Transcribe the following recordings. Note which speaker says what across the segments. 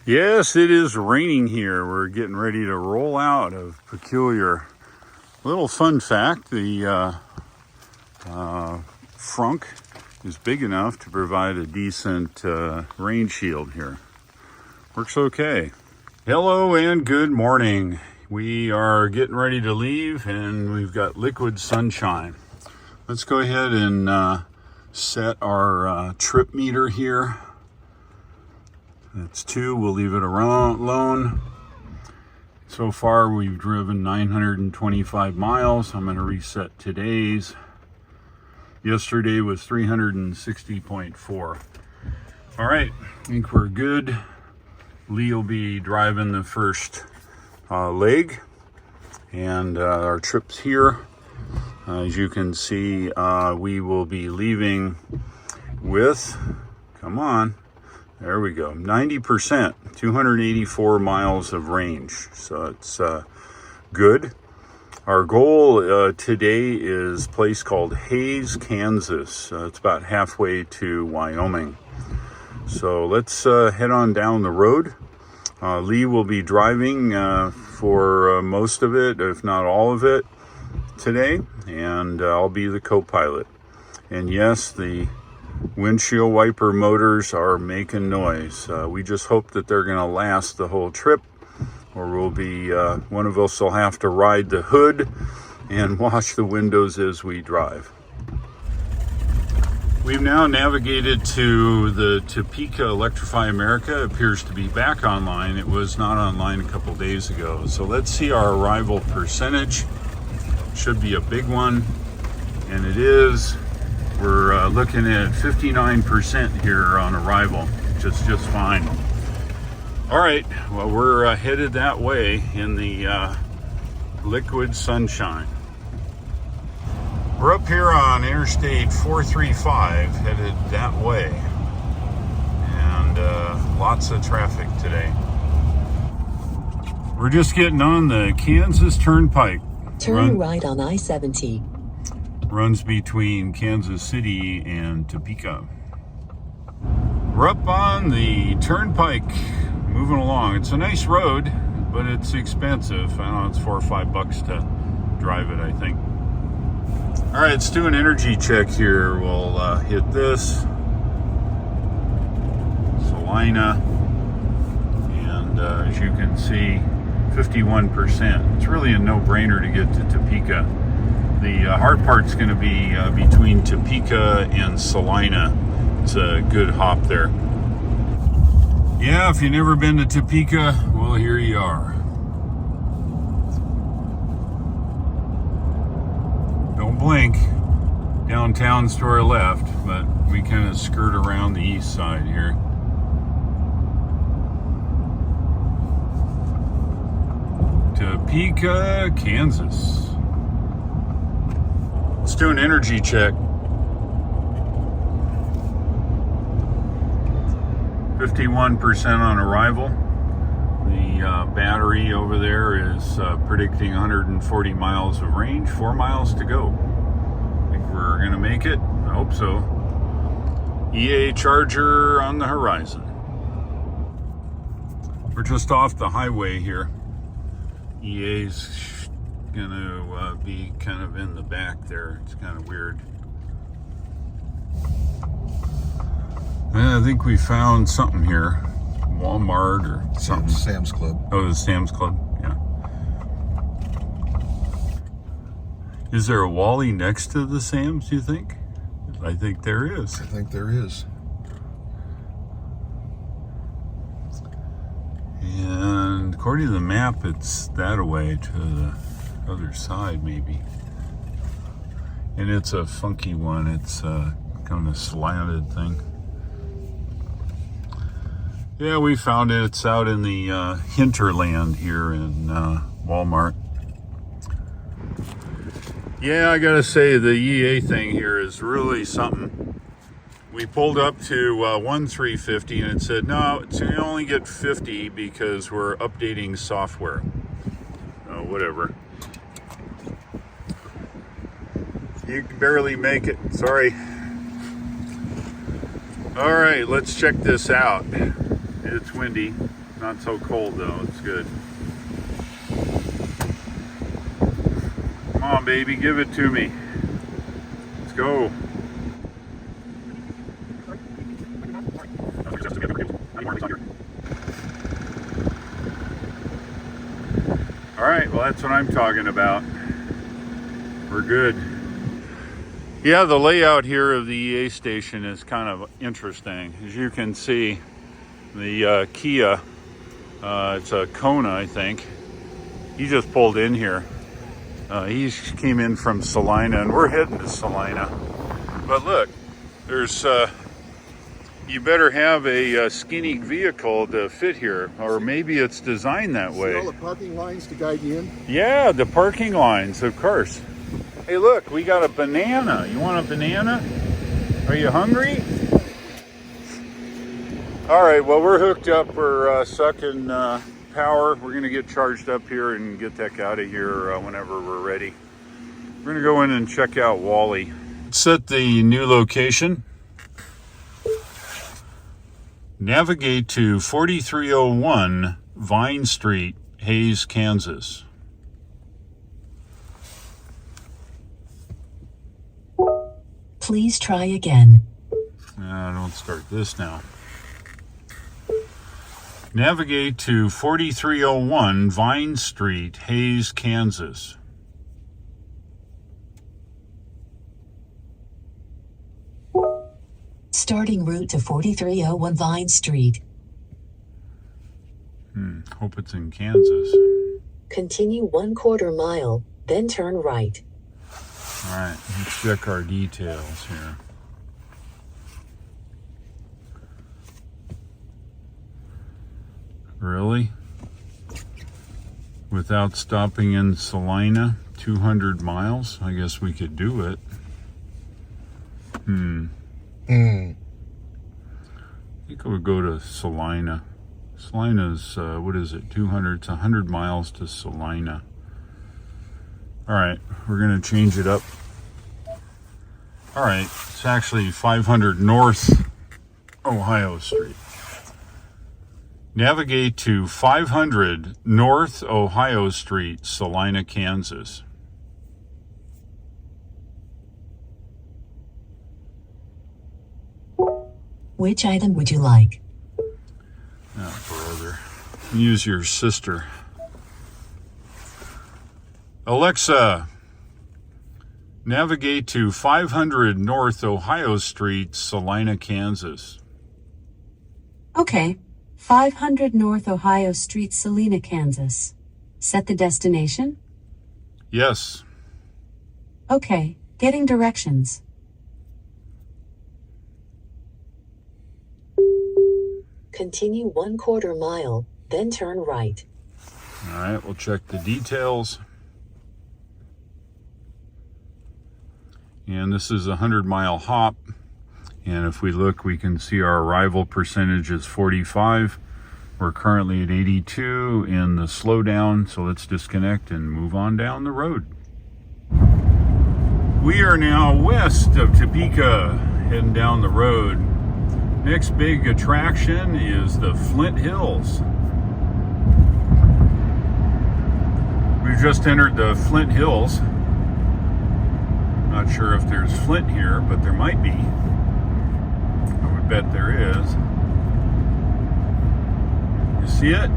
Speaker 1: Yes, it is raining here. We're getting ready to roll out of Peculiar. Little fun fact, the frunk is big enough to provide a decent rain shield here. Works okay. Hello and good morning. We are getting ready to leave and we've got liquid sunshine. Let's go ahead and set our trip meter here. That's 2, we'll leave it alone. So far we've driven 925 miles. I'm going to reset today's. Yesterday was 360.4. All right, I think we're good. Lee will be driving the first leg, and our trip's here. As you can see, we will be leaving with, come on, there we go, 90%, 284 miles of range. So it's good. Our goal today is a place called Hays, Kansas. It's about halfway to Wyoming. So let's head on down the road. Lee will be driving for most of it, if not all of it, today, and I'll be the co-pilot. And yes, the windshield wiper motors are making noise. We just hope that they're going to last the whole trip, or we'll be one of us will have to ride the hood and wash the windows as we drive. We've now navigated to the Topeka Electrify America. It appears to be back online. It was not online a couple days ago. So let's see our arrival percentage. Should be a big one, and it is. We're looking at 59% here on arrival, which is just fine. All right, well, we're headed that way in the liquid sunshine. We're up here on Interstate 435, headed that way, and lots of traffic today. We're just getting on the Kansas Turnpike.
Speaker 2: Turn right on I-70.
Speaker 1: Runs between Kansas City and Topeka. We're up on the turnpike, moving along. It's a nice road, but it's expensive. I don't know, it's $4 or $5 to drive it, I think. All right, let's do an energy check here. We'll hit this. Salina. And as you can see, 51%. It's really a no-brainer to get to Topeka. The hard part's going to be between Topeka and Salina. It's a good hop there. Yeah, if you've never been to Topeka, well, here you are. Don't blink. Downtown's to our left, but we kind of skirt around the east side here. Topeka, Kansas. Let's do an energy check. 51% on arrival. The battery over there is predicting 140 miles of range, 4 miles to go. I think we're gonna make it. I hope so. EA charger on the horizon. We're just off the highway here. EA's gonna be kind of in the back there. It's kind of weird. I think we found something here. Walmart or something.
Speaker 3: Sam's Club.
Speaker 1: Oh, the Sam's Club, yeah. Is there a Wally next to the Sam's, do you think? I think there is.
Speaker 3: I think there is.
Speaker 1: And according to the map, it's that away to the other side, maybe. And it's a funky one. It's kind of a slanted thing. Yeah, we found it. It's out in the hinterland here in Walmart. Yeah, I gotta say the EA thing here is really something. We pulled up to 1350 and it said, no, it's you only get 50 because we're updating software. Oh, whatever. You can barely make it, sorry. All right, let's check this out. It's windy. Not so cold though, it's good. Come on, baby, give it to me. Let's go. All right, well, that's what I'm talking about. We're good. Yeah, the layout here of the EA station is kind of interesting. As you can see, the Kia, it's a Kona, I think. He just pulled in here. He came in from Salina, and we're heading to Salina. But look, there's, you better have a skinny vehicle to fit here, or maybe it's designed that way.
Speaker 3: See all the parking lines to guide you in?
Speaker 1: Yeah, the parking lines, of course. Hey, look, we got a banana. You want a banana? Are you hungry? All right, well, we're hooked up. We're sucking power. We're going to get charged up here and get the heck out of here whenever we're ready. We're going to go in and check out Wally. Set the new location. Navigate to 4301 Vine Street, Hays, Kansas.
Speaker 2: Please try again.
Speaker 1: Don't start this now. Navigate to 4301 Vine Street, Hays, Kansas.
Speaker 2: Starting route to 4301 Vine Street.
Speaker 1: Hope it's in Kansas.
Speaker 2: Continue 1/4 mile, then turn right.
Speaker 1: All right, let's check our details here. Really? Without stopping in Salina, 200 miles? I guess we could do it. I think I would go to Salina. Salina's, what is it, 200? It's 100 miles to Salina. All right, we're going to change it up. All right, it's actually 500 North Ohio Street. Navigate to 500 North Ohio Street, Salina, Kansas.
Speaker 2: Which item would you like?
Speaker 1: Oh, brother. Use your sister. Alexa, navigate to 500 North Ohio Street, Salina, Kansas.
Speaker 4: Okay. 500 North Ohio Street, Salina, Kansas. Set the destination?
Speaker 1: Yes.
Speaker 4: Okay. Getting directions.
Speaker 2: Continue 1/4 mile, then turn right.
Speaker 1: All right, we'll check the details. And this is a 100-mile hop. And if we look, we can see our arrival percentage is 45. We're currently at 82 in the slowdown. So let's disconnect and move on down the road. We are now west of Topeka, heading down the road. Next big attraction is the Flint Hills. We've just entered the Flint Hills. Not sure if there's Flint here, but there might be. I would bet there is. You see it?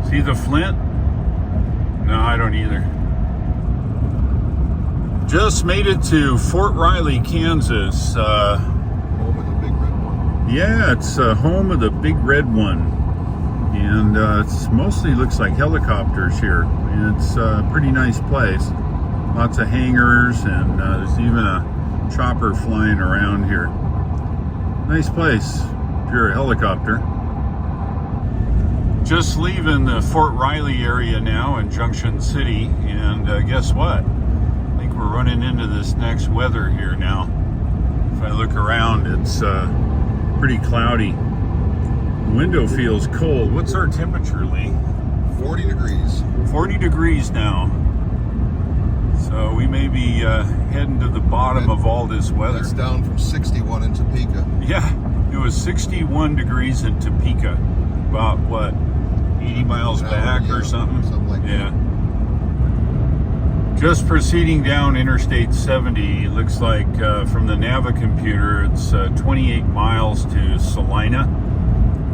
Speaker 1: See the Flint? No, I don't either. Just made it to Fort Riley, Kansas.
Speaker 3: Home of the big red one.
Speaker 1: Yeah, it's home of the big red one. And it's mostly looks like helicopters here. And it's a pretty nice place. Lots of hangars, and there's even a chopper flying around here. Nice place if you're a helicopter. Just leaving the Fort Riley area now in Junction City, and guess what? I think we're running into this next weather here now. If I look around, it's pretty cloudy. The window feels cold. What's our temperature, Lee?
Speaker 3: 40 degrees.
Speaker 1: 40 degrees now. So we may be heading to the bottom of all this weather.
Speaker 3: That's down from 61 in Topeka.
Speaker 1: Yeah, it was 61 degrees in Topeka. about what, 80 miles back or something?
Speaker 3: Something like that.
Speaker 1: Yeah. Just proceeding down Interstate 70, it looks like from the Navicomputer, it's 28 miles to Salina.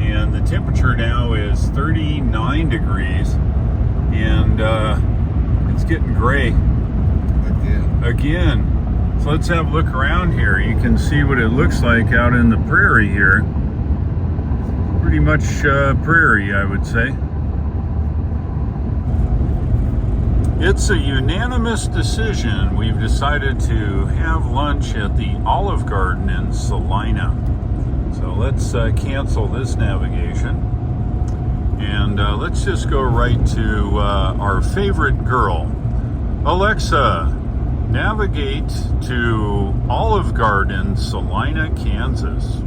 Speaker 1: And the temperature now is 39 degrees. And it's getting gray again. So let's have a look around here. You can see what it looks like out in the prairie here. Pretty much prairie, I would say. It's a unanimous decision. We've decided to have lunch at the Olive Garden in Salina. So let's cancel this navigation. And let's just go right to our favorite girl. Alexa, navigate to Olive Garden, Salina, Kansas.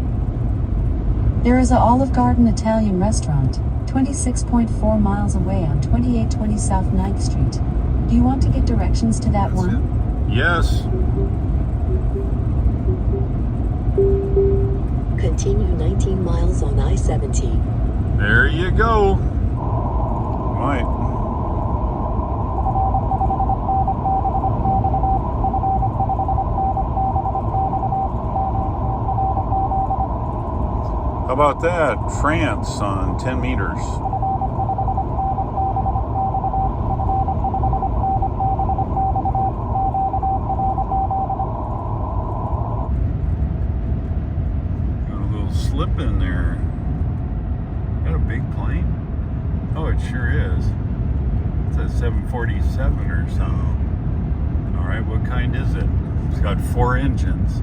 Speaker 4: There is a Olive Garden Italian restaurant, 26.4 miles away on 2820 South 9th Street. Do you want to get directions to that one?
Speaker 1: Yes.
Speaker 2: Continue 19 miles on I-70.
Speaker 1: There you go. Right. How about that? France on 10 meters. Got a little slip in there. Got a big plane? Oh, it sure is. It's a 747 or something. All right, what kind is it? It's got 4 engines.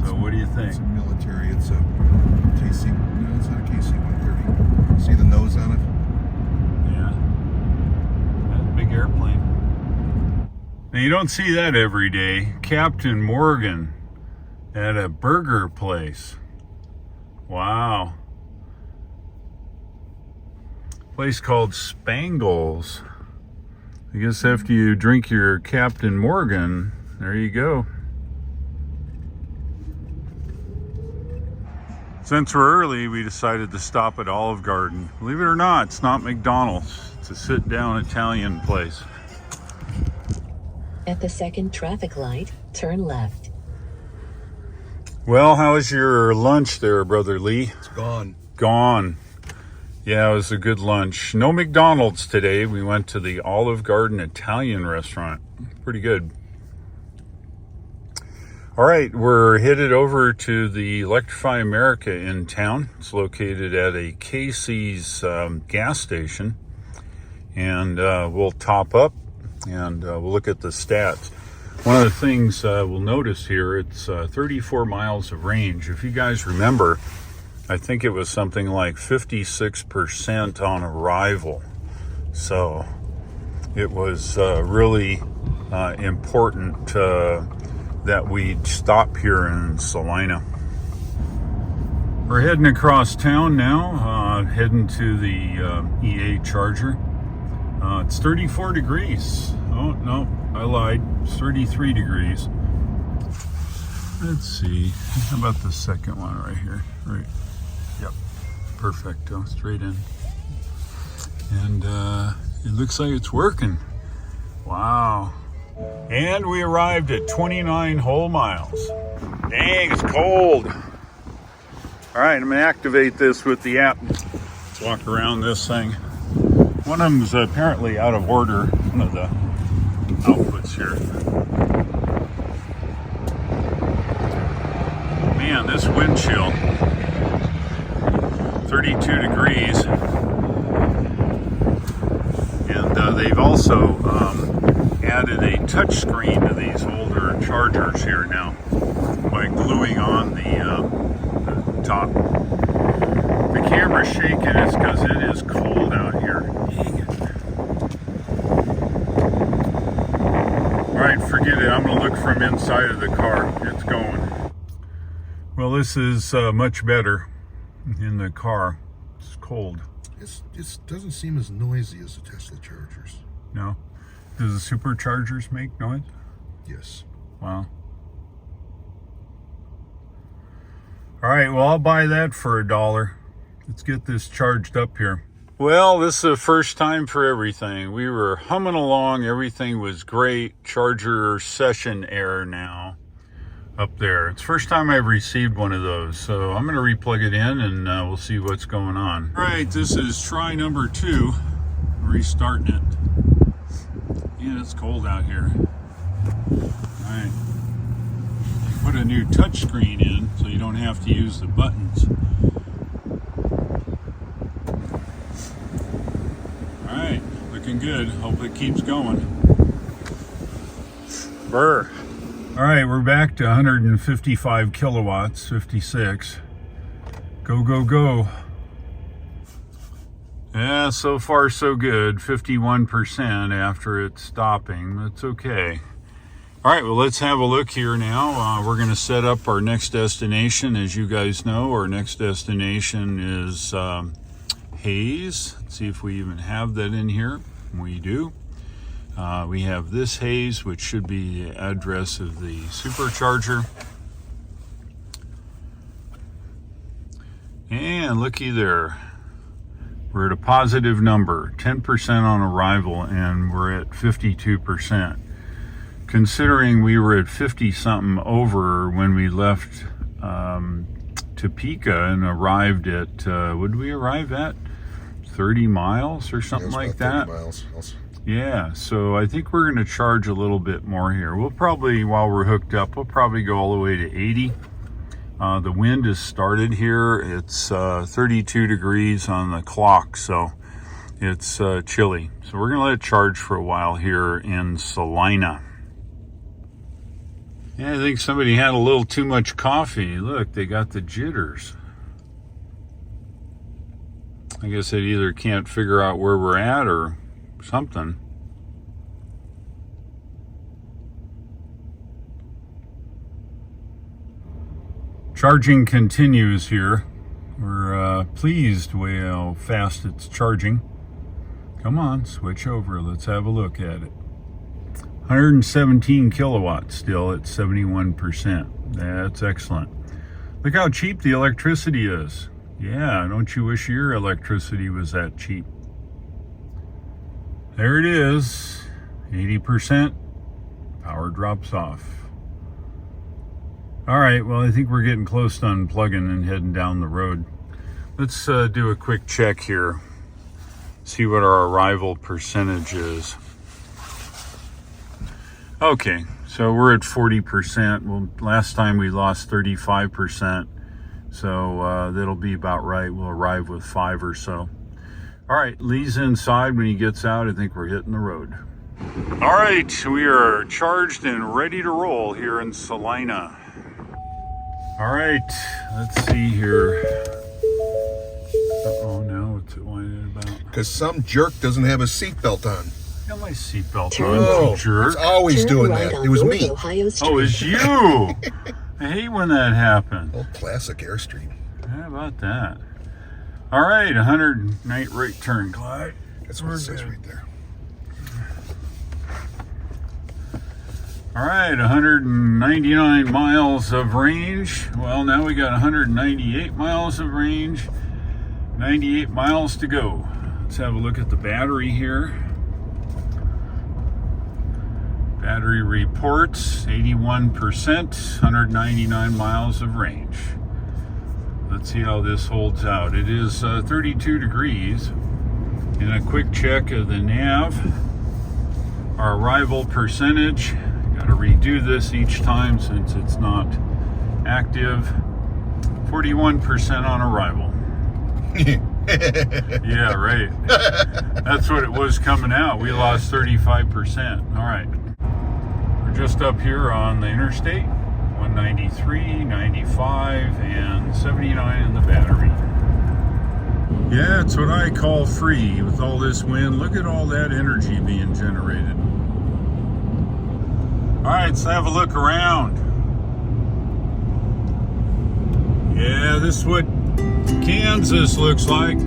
Speaker 1: So what do you think?
Speaker 3: It's a military. It's a KC. No, it's not a KC-130. See the nose on it?
Speaker 1: Yeah. That's a big airplane. Now, you don't see that every day. Captain Morgan at a burger place. Wow. Place called Spangles. I guess after you drink your Captain Morgan, there you go. Since we're early, we decided to stop at Olive Garden. Believe it or not, it's not McDonald's. It's a sit-down Italian place.
Speaker 2: At the second traffic light, turn left.
Speaker 1: Well, how was your lunch there, Brother Lee?
Speaker 3: It's gone.
Speaker 1: Gone. Yeah, it was a good lunch. No McDonald's today. We went to the Olive Garden Italian restaurant. Pretty good. All right, we're headed over to the Electrify America in town. It's located at a Casey's gas station. And we'll top up and we'll look at the stats. One of the things we'll notice here, it's 34 miles of range. If you guys remember, I think it was something like 56% on arrival. So it was really important that we stop here in Salina. We're heading across town now, heading to the EA charger. It's 34 degrees. Oh, no, I lied. It's 33 degrees. Let's see. How about the second one right here? Right. Yep. Perfecto. Straight in. And it looks like it's working. Wow. And we arrived at 29 whole miles. Dang, it's cold. All right, I'm gonna activate this with the app. Let's walk around this thing. One of them's apparently out of order, one of the outputs here. Man, this wind chill. 32 degrees. And they've also added a touch screen to these older chargers here now by gluing on the top. The camera's shaking, it's because it is cold out here. Dang it. Alright, forget it. I'm going to look from inside of the car. It's going. Well, this is much better in the car. It's cold.
Speaker 3: It doesn't seem as noisy as the Tesla chargers.
Speaker 1: No? Does the superchargers make noise?
Speaker 3: Yes.
Speaker 1: Wow. All right, well, I'll buy that for $1. Let's get this charged up here. Well, this is the first time for everything. We were humming along. Everything was great. Charger session error now up there. It's the first time I've received one of those. So I'm going to replug it in and we'll see what's going on. All right, this is try number 2. Restarting it. Yeah, it's cold out here. All right. Put a new touchscreen in so you don't have to use the buttons. All right, looking good. Hope it keeps going. Brr. All right, we're back to 155 kilowatts, 56. Go, go, go. Yeah, so far so good. 51% after it's stopping. That's okay. All right, well, let's have a look here now. We're going to set up our next destination. As you guys know, our next destination is Hayes. Let's see if we even have that in here. We do. We have this Hayes, which should be the address of the supercharger. And looky there. We're at a positive number, 10% on arrival, and we're at 52%. Considering we were at 50 something over when we left Topeka and arrived at, what did we arrive at? 30 miles or something like that?
Speaker 3: 30 miles.
Speaker 1: Yeah, so I think we're going to charge a little bit more here. We'll probably, while we're hooked up, we'll probably go all the way to 80. The wind has started here. It's 32 degrees on the clock, so it's chilly. So we're going to let it charge for a while here in Salina. Yeah, I think somebody had a little too much coffee. Look, they got the jitters. I guess they either can't figure out where we're at or something. Charging continues here. We're pleased with how fast it's charging. Come on, switch over. Let's have a look at it. 117 kilowatts still at 71%. That's excellent. Look how cheap the electricity is. Yeah, don't you wish your electricity was that cheap? There it is, 80%. Power drops off. All right, well, I think we're getting close to unplugging and heading down the road. Let's do a quick check here. See what our arrival percentage is. Okay, so we're at 40%. Well, last time we lost 35%. So that'll be about right. We'll arrive with 5 or so. All right, Lee's inside. When he gets out, I think we're hitting the road. All right, we are charged and ready to roll here in Salina. All right, let's see here. Oh no, what's it whining about?
Speaker 3: Because some jerk doesn't have a seatbelt on.
Speaker 1: I got my seatbelt
Speaker 2: Turn
Speaker 1: on,
Speaker 3: right.
Speaker 1: jerk.
Speaker 3: It's always
Speaker 2: Turn
Speaker 3: doing
Speaker 2: right
Speaker 3: that.
Speaker 2: on
Speaker 3: It was
Speaker 2: North
Speaker 3: me.
Speaker 2: Ohio Street.
Speaker 1: Oh, it's you. I hate when that happens.
Speaker 3: Old classic Airstream.
Speaker 1: How about that? All right, 100 night right turn, Clyde.
Speaker 3: That's what it says right there.
Speaker 1: All right, 199 miles of range. Well, now we got 198 miles of range. 98 miles to go. Let's have a look at the battery here. Battery reports 81%, 199 miles of range. Let's see how this holds out. It is 32 degrees. And a quick check of the nav. Our arrival percentage. Got to redo this each time since it's not active. 41% on arrival. Yeah, right. That's what it was coming out. We lost 35%. All right. We're just up here on the interstate. 193, 95, and 79 in the battery. Yeah, it's what I call free with all this wind. Look at all that energy being generated. All right, let's have a look around. Yeah, this is what Kansas looks like.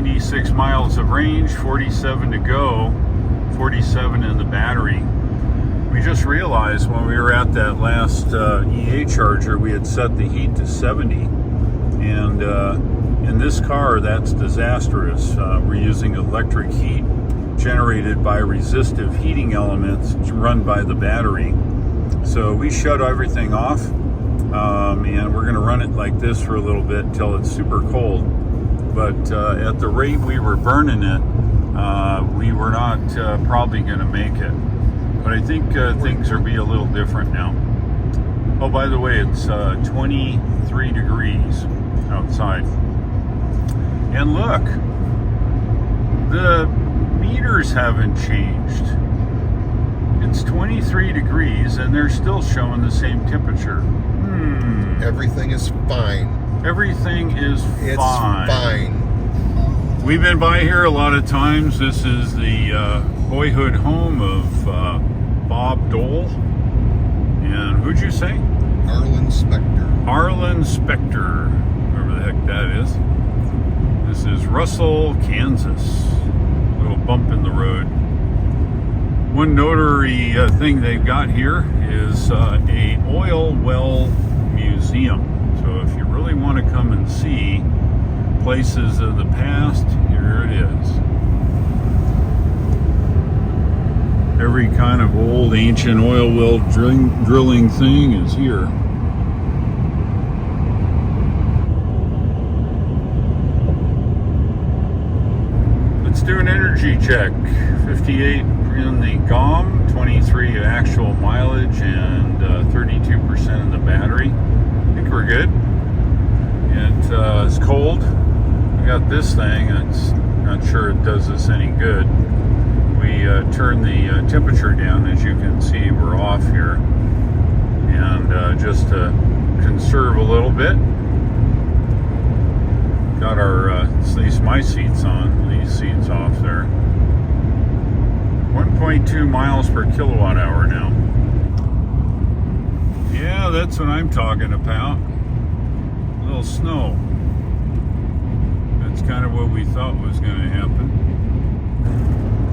Speaker 1: 96 miles of range, 47 to go, 47 in the battery. We just realized when we were at that last EA charger, we had set the heat to 70. And in this car, that's disastrous. We're using electric heat generated by resistive heating elements run by the battery. So we shut everything off, and we're going to run it like this for a little bit until it's super cold. But at the rate we were burning it, we were not probably going to make it. But I think things will be a little different now. Oh, by the way, it's 23 degrees outside. And look, the meters haven't changed. It's 23 degrees and they're still showing the same temperature.
Speaker 3: Everything is fine.
Speaker 1: Everything is
Speaker 3: It's
Speaker 1: fine.
Speaker 3: fine.
Speaker 1: We've been by here a lot of times. This is the boyhood home of Bob Dole. And who'd you say?
Speaker 3: Arlen Specter.
Speaker 1: Arlen Specter, whoever the heck that is. This is Russell, Kansas. Little bump in the road. One notary thing they've got here is a oil well museum. So if you really want to come and see places of the past, here it is. Every kind of old ancient oil well drilling thing is here. Let's do an energy check. 58 in the GOM, 23 actual mileage, and 32% in the battery. I think we're good. It's cold. We got this thing. I'm not sure it does us any good. We turn the temperature down. As you can see, we're off here. And just to conserve a little bit, got our, at least my seats on, these seats off there. 1.2 miles per kilowatt hour now. Yeah, that's what I'm talking about. A little snow. That's kind of what we thought was going to happen.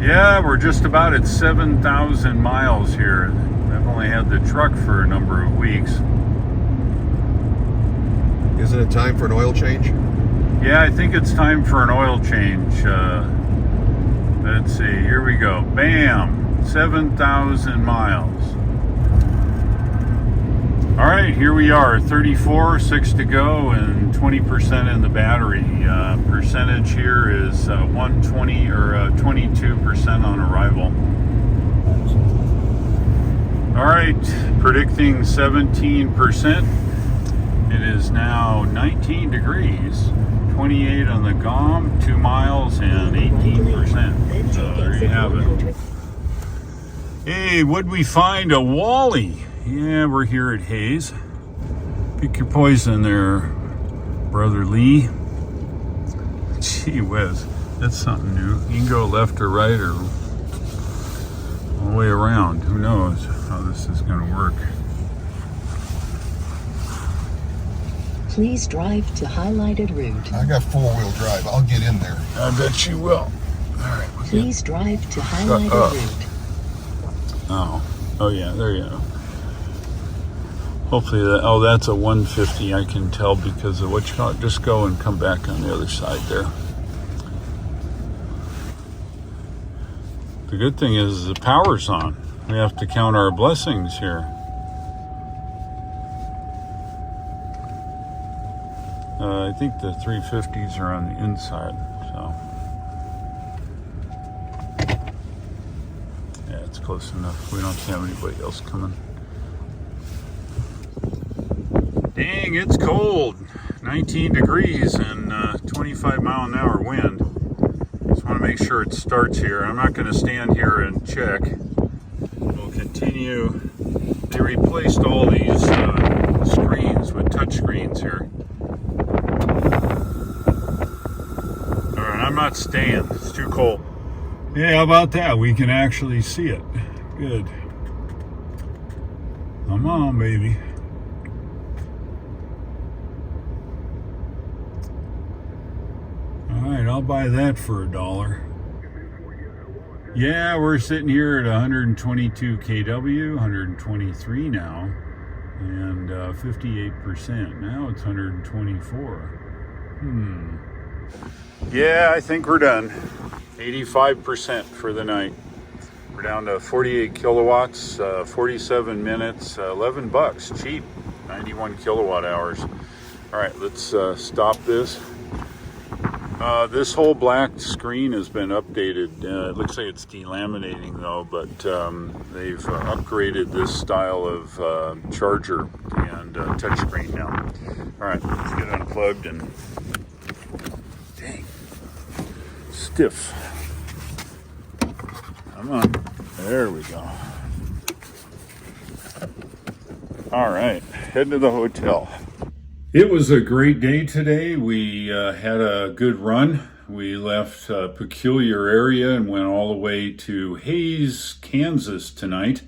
Speaker 1: Yeah, we're just about at 7,000 miles here. I've only had the truck for a number of weeks.
Speaker 3: Isn't it time for an oil change?
Speaker 1: Yeah, I think it's time for an oil change. Let's see, here we go. Bam! 7,000 miles. All right, here we are. 34, 6 to go, and 20% in the battery. Percentage here is 120 or 22% on arrival. All right, predicting 17%. It is now 19 degrees. 28 on the GOM, 2 miles, and 18%. So there you have it. Hey, what'd we find? A Wally. Yeah, we're here at Hayes. Pick your poison there, Brother Lee. Gee whiz, that's something new. You can go left or right or all the way around. Who knows how this is going to work.
Speaker 2: Please drive to highlighted route.
Speaker 3: I got four-wheel drive. I'll get in there.
Speaker 1: I bet you will. All right.
Speaker 2: Please drive to highlighted route.
Speaker 1: Oh yeah, there you go. Hopefully that, that's a 150, I can tell because of what you call it. Just go and come back on the other side there. The good thing is the power's on. We have to count our blessings here. I think the 350s are on the inside, so. Yeah, it's close enough. We don't have anybody else coming. Dang, it's cold. 19 degrees and 25 mile an hour wind. Just want to make sure it starts here. I'm not going to stand here and check. We'll continue. They replaced all these screens with touch screens here. Alright, I'm not staying. It's too cold. Yeah, how about that? We can actually see it. Good. Come on, baby. right, I'll buy that for $1. Yeah, we're sitting here at 122 kW, 123 now, and 58%. Now it's 124. Yeah, I think we're done. 85% for the night. We're down to 48 kilowatts, 47 minutes, $11, cheap, 91 kilowatt hours. All right, let's stop this. This whole black screen has been updated. It looks like it's delaminating though, but they've upgraded this style of charger and touchscreen now. All right, let's get unplugged and dang, stiff. Come on, there we go. All right, heading to the hotel. It was a great day today. We had a good run. We left a peculiar area and went all the way to Hays, Kansas tonight.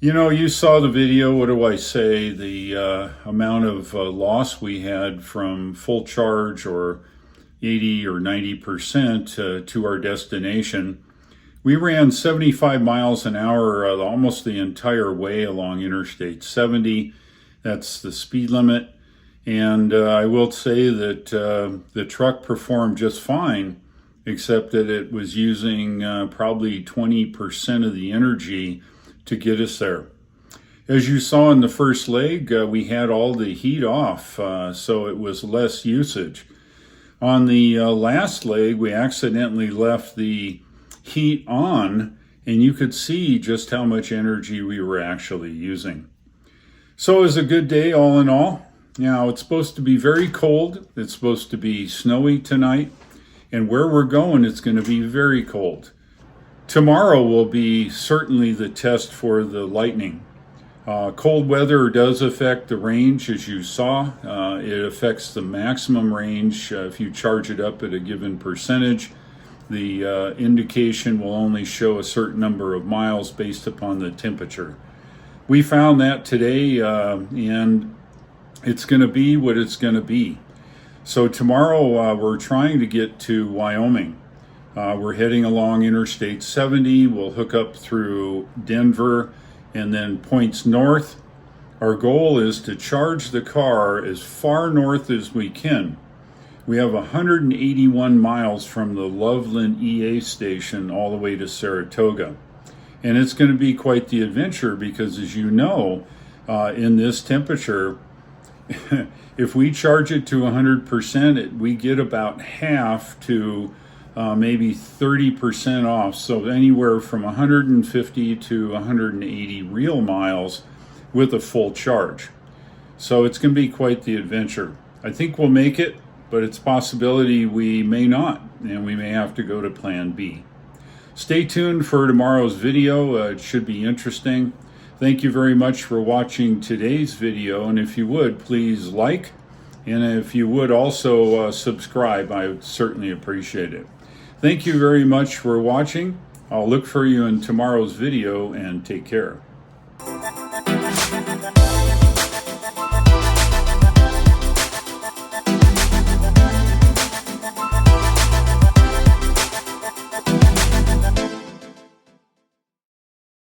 Speaker 1: You know, you saw the video. What do I say? The amount of loss we had from full charge or 80 or 90% to our destination. We ran 75 miles an hour almost the entire way along Interstate 70. That's the speed limit. And I will say that the truck performed just fine, except that it was using probably 20% of the energy to get us there. As you saw in the first leg, we had all the heat off, so it was less usage. On the last leg, we accidentally left the heat on, and you could see just how much energy we were actually using. So it was a good day all in all. Now it's supposed to be very cold. It's supposed to be snowy tonight. And where we're going, it's going to be very cold. Tomorrow will be certainly the test for the lightning. Cold weather does affect the range, as you saw. It affects the maximum range if you charge it up at a given percentage. The indication will only show a certain number of miles based upon the temperature. We found that today, and it's going to be what it's going to be. So tomorrow we're trying to get to Wyoming. We're heading along Interstate 70. We'll hook up through Denver and then points north. Our goal is to charge the car as far north as we can. We have 181 miles from the Loveland EA station all the way to Saratoga. And it's going to be quite the adventure because, as you know, in this temperature, if we charge it to 100%, we get about half to maybe 30% off. So anywhere from 150 to 180 real miles with a full charge. So it's going to be quite the adventure. I think we'll make it, but it's a possibility we may not, and we may have to go to plan B. Stay tuned for tomorrow's video. It should be interesting. Thank you very much for watching today's video. And if you would, please like. And if you would also subscribe, I would certainly appreciate it. Thank you very much for watching. I'll look for you in tomorrow's video and take care.